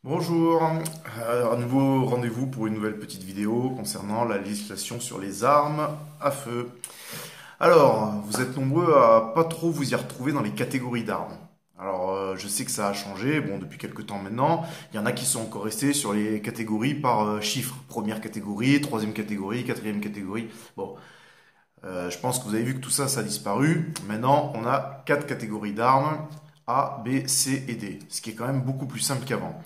Bonjour, à nouveau rendez-vous pour une nouvelle petite vidéo concernant la législation sur les armes à feu. Alors, vous êtes nombreux à pas trop vous y retrouver dans les catégories d'armes. Alors, je sais que ça a changé, bon, depuis quelques temps maintenant. Il y en a qui sont encore restés sur les catégories par chiffres. Première catégorie, troisième catégorie, quatrième catégorie. Bon, je pense que vous avez vu que tout ça, ça a disparu. Maintenant, on a quatre catégories d'armes, A, B, C et D, ce qui est quand même beaucoup plus simple qu'avant.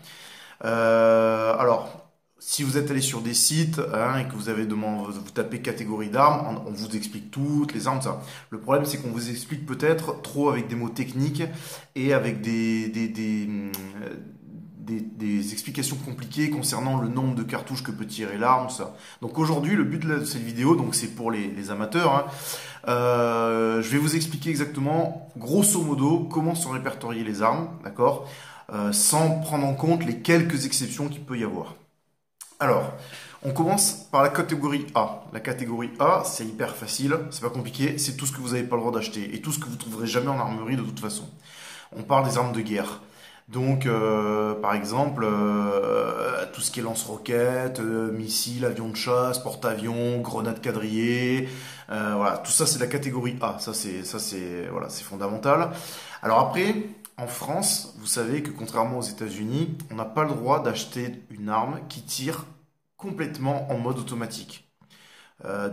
Alors, si vous êtes allé sur des sites et que vous avez demandé, vous tapez catégorie d'armes, on vous explique toutes les armes, ça. Le problème, c'est qu'on vous explique peut-être trop avec des mots techniques et avec des explications compliquées concernant le nombre de cartouches que peut tirer l'arme, ça. Donc aujourd'hui, le but de cette vidéo, donc c'est pour les amateurs, je vais vous expliquer exactement, grosso modo, comment sont répertoriées les armes, d'accord, sans prendre en compte les quelques exceptions qu'il peut y avoir. Alors, on commence par la catégorie A. La catégorie A, c'est hyper facile, c'est pas compliqué, c'est tout ce que vous n'avez pas le droit d'acheter et tout ce que vous trouverez jamais en armerie de toute façon. On parle des armes de guerre. Donc, par exemple, tout ce qui est lance-roquettes, missiles, avions de chasse, porte-avions, grenades quadrillées, voilà, tout ça c'est la catégorie A. Ça c'est voilà, c'est fondamental. Alors après, en France, vous savez que contrairement aux États-Unis, on n'a pas le droit d'acheter une arme qui tire complètement en mode automatique.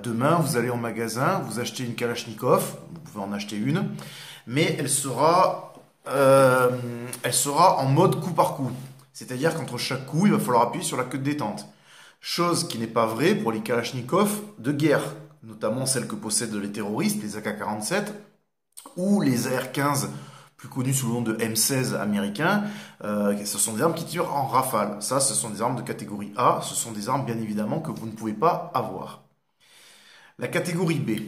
Demain, vous allez en magasin, vous achetez une Kalachnikov, vous pouvez en acheter une, mais elle sera en mode coup par coup. C'est-à-dire qu'entre chaque coup, il va falloir appuyer sur la queue de détente. Chose qui n'est pas vraie pour les Kalachnikov de guerre, notamment celles que possèdent les terroristes, les AK-47, ou les AR-15, plus connus sous le nom de M16 américains. Ce sont des armes qui tirent en rafale. Ça, ce sont des armes de catégorie A. Ce sont des armes, bien évidemment, que vous ne pouvez pas avoir. La catégorie B.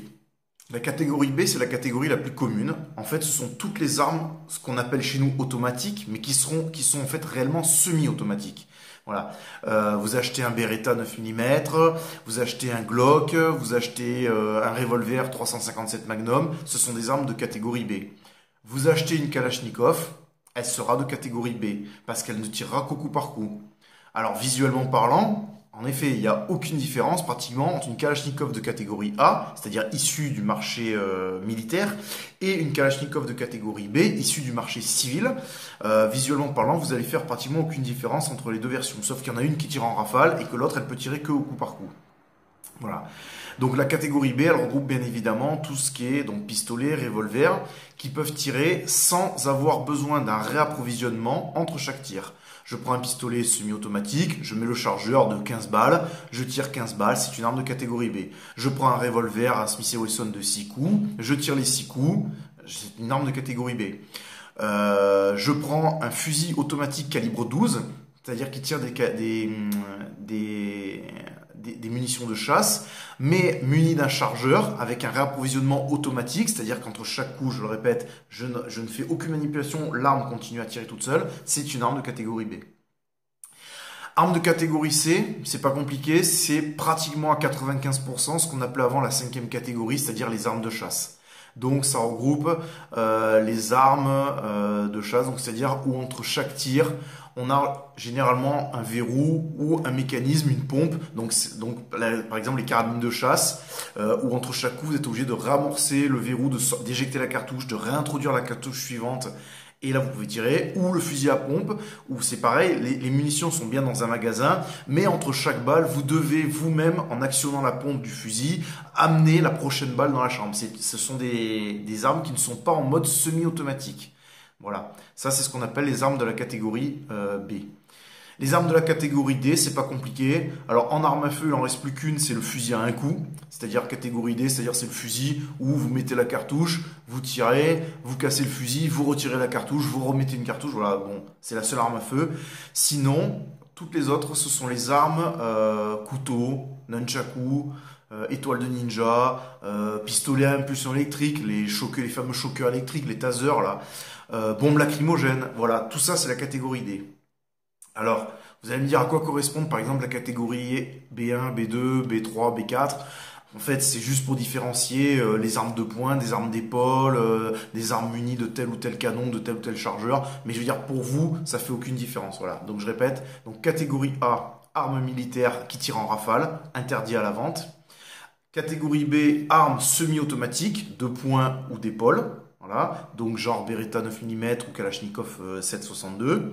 La catégorie B, c'est la catégorie la plus commune. En fait, ce sont toutes les armes, ce qu'on appelle chez nous automatiques, mais qui sont en fait réellement semi-automatiques. Voilà. Vous achetez un Beretta 9 mm, vous achetez un Glock, vous achetez un revolver 357 Magnum. Ce sont des armes de catégorie B. Vous achetez une Kalachnikov, elle sera de catégorie B, parce qu'elle ne tirera qu'au coup par coup. Alors, visuellement parlant, en effet, il n'y a aucune différence pratiquement entre une Kalachnikov de catégorie A, c'est-à-dire issue du marché militaire, et une Kalachnikov de catégorie B, issue du marché civil. Visuellement parlant, vous allez faire pratiquement aucune différence entre les deux versions, sauf qu'il y en a une qui tire en rafale et que l'autre, elle peut tirer que au coup par coup. Voilà. Donc la catégorie B, elle regroupe bien évidemment tout ce qui est donc pistolet, revolver, qui peuvent tirer sans avoir besoin d'un réapprovisionnement entre chaque tir. Je prends un pistolet semi-automatique, je mets le chargeur de 15 balles, je tire 15 balles, c'est une arme de catégorie B. Je prends un revolver, un Smith & Wesson de 6 coups, je tire les 6 coups, c'est une arme de catégorie B. Je prends un fusil automatique calibre 12, c'est-à-dire qui tire des munitions de chasse, mais muni d'un chargeur avec un réapprovisionnement automatique, c'est-à-dire qu'entre chaque coup, je le répète, je ne fais aucune manipulation, l'arme continue à tirer toute seule, c'est une arme de catégorie B. Arme de catégorie C, c'est pas compliqué, c'est pratiquement à 95% ce qu'on appelait avant la 5e catégorie, c'est-à-dire les armes de chasse. Donc ça regroupe les armes de chasse, donc c'est-à-dire où entre chaque tir, on a généralement un verrou ou un mécanisme, une pompe. Donc par exemple les carabines de chasse, où entre chaque coup vous êtes obligé de ramorcer le verrou, d'éjecter la cartouche, de réintroduire la cartouche suivante. Et là, vous pouvez tirer, ou le fusil à pompe, où c'est pareil, les munitions sont bien dans un magasin, mais entre chaque balle, vous devez vous-même, en actionnant la pompe du fusil, amener la prochaine balle dans la chambre. Ce sont des armes qui ne sont pas en mode semi-automatique. Voilà, ça c'est ce qu'on appelle les armes de la catégorie B. Les armes de la catégorie D, c'est pas compliqué. Alors en arme à feu, il en reste plus qu'une, c'est le fusil à un coup. C'est-à-dire catégorie D, c'est-à-dire c'est le fusil où vous mettez la cartouche, vous tirez, vous cassez le fusil, vous retirez la cartouche, vous remettez une cartouche. Voilà, bon, c'est la seule arme à feu. Sinon, toutes les autres, ce sont les armes couteau, nunchaku, étoile de ninja, pistolet à impulsion électrique, les fameux choqueurs électriques, les tasers là, bombes lacrymogènes. Voilà, tout ça c'est la catégorie D. Alors, vous allez me dire à quoi correspondent par exemple la catégorie B1, B2, B3, B4. En fait, c'est juste pour différencier les armes de poing, des armes d'épaule, des armes munies de tel ou tel canon, de tel ou tel chargeur. Mais je veux dire, pour vous, ça fait aucune différence. Voilà. Donc je répète. Donc catégorie A, armes militaires qui tirent en rafale, interdit à la vente. Catégorie B, armes semi-automatiques, de poing ou d'épaule. Voilà. Donc genre Beretta 9 mm ou Kalachnikov 7,62.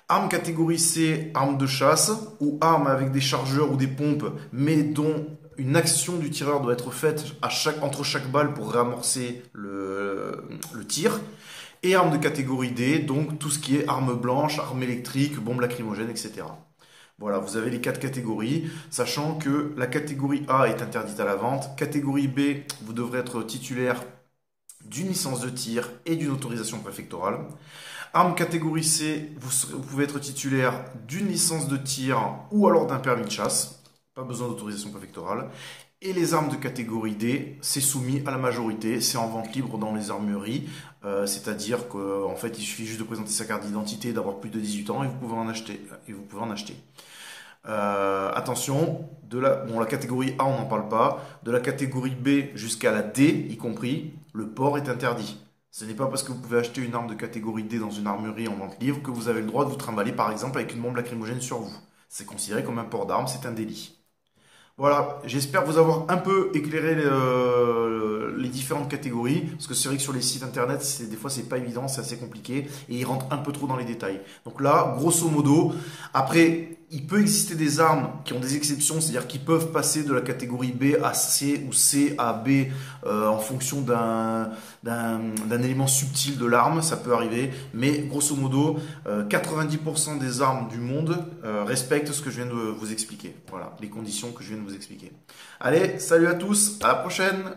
Armes catégorie C, armes de chasse ou armes avec des chargeurs ou des pompes, mais dont une action du tireur doit être faite entre chaque balle pour réamorcer le tir. Et armes de catégorie D, donc tout ce qui est armes blanches, armes électriques, bombes lacrymogènes, etc. Voilà, vous avez les 4 catégories, sachant que la catégorie A est interdite à la vente. Catégorie B, vous devrez être titulaire d'une licence de tir et d'une autorisation préfectorale. Armes catégorie C, vous pouvez être titulaire d'une licence de tir ou alors d'un permis de chasse. Pas besoin d'autorisation préfectorale. Et les armes de catégorie D, c'est soumis à la majorité, c'est en vente libre dans les armureries, c'est-à-dire qu'en fait il suffit juste de présenter sa carte d'identité, d'avoir plus de 18 ans et vous pouvez en acheter. Attention, la catégorie A on n'en parle pas, de la catégorie B jusqu'à la D y compris, le port est interdit. Ce n'est pas parce que vous pouvez acheter une arme de catégorie D dans une armurerie en vente libre que vous avez le droit de vous trimballer par exemple avec une bombe lacrymogène sur vous. C'est considéré comme un port d'arme, c'est un délit. Voilà, j'espère vous avoir un peu éclairé les différentes catégories, parce que c'est vrai que sur les sites internet, des fois c'est pas évident, c'est assez compliqué, et ils rentrent un peu trop dans les détails. Donc là, grosso modo, après, il peut exister des armes qui ont des exceptions, c'est-à-dire qui peuvent passer de la catégorie B à C ou C à B en fonction d'un élément subtil de l'arme, ça peut arriver, mais grosso modo, 90% des armes du monde respectent ce que je viens de vous expliquer. Voilà, les conditions que je viens de vous expliquer. Allez, salut à tous, à la prochaine!